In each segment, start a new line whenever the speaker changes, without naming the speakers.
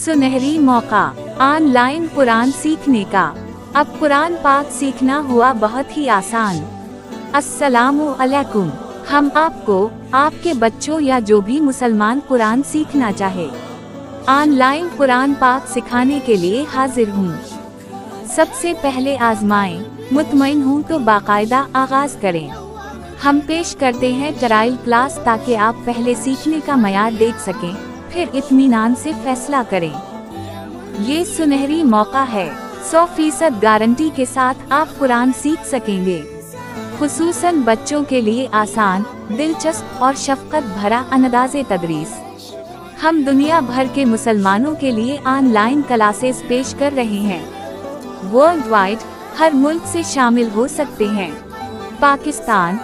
सुनहरी मौका ऑनलाइन कुरान सीखने का। अब कुरान पाक सीखना हुआ बहुत ही आसान। अस्सलामु अलैकुम। हम आपको, आपके बच्चों या जो भी मुसलमान कुरान सीखना चाहे, ऑनलाइन कुरान पाक सिखाने के लिए हाजिर हूँ। सबसे पहले आजमाएं, मुतमईन हूँ तो बाकायदा आगाज करें। हम पेश करते हैं ट्रायल क्लास ताकि आप पहले सीखने का मयार देख सकें, फिर इत्मीनान से फैसला करें। ये सुनहरी मौका है, 100% गारंटी के साथ आप कुरान सीख सकेंगे। खुसूसन बच्चों के लिए आसान, दिलचस्प और शफकत भरा अंदाज़े तदरीस। हम दुनिया भर के मुसलमानों के लिए ऑनलाइन क्लासेस पेश कर रहे हैं। वर्ल्ड वाइड हर मुल्क से शामिल हो सकते हैं। पाकिस्तान,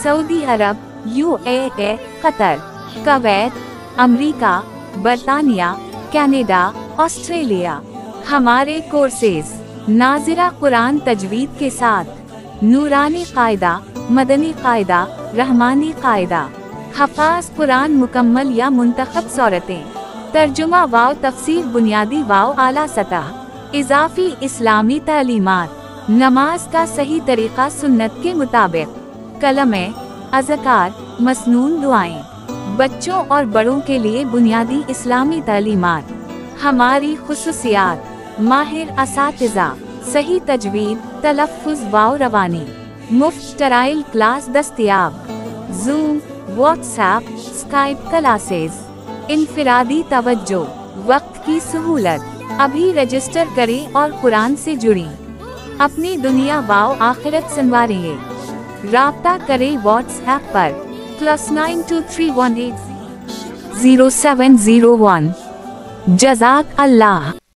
सऊदी अरब, UAE, कतर, कुवैत, अमेरिका, बरतानिया, कनाडा, ऑस्ट्रेलिया। हमारे कोर्सेज नाज़िरा कुरान तजवीद के साथ, नूरानी कायदा, मदनी कायदा, रहमानी कायदा, हफ़ाज़ कुरान मुकम्मल या मुंतखब सूरतें, तर्जुमा वाव तफसीर बुनियादी वाव आला सतह, इजाफी इस्लामी तालीमात, नमाज का सही तरीका सुन्नत के मुताबिक, कलमे, अज़कार, मसनून दुआएं, बच्चों और बड़ों के लिए बुनियादी इस्लामी तालीमात। हमारी खुसूसियात, माहिर असातिज़ा, सही तजवीद, तलफ़्फ़ुज़ वाव रवानी, मुफ्त ट्रायल क्लास दस्तयाब, जूम, व्हाट्सएप, स्काइप क्लासेस, इनफिरादी तवज्जो, वक्त की सहूलत। अभी रजिस्टर करें और कुरान से जुड़ें। अपनी दुनिया वाव आखिरत संवारेंगे। राब्ता करें व्हाट्सएप पर +923180701। जज़ाक अल्लाह।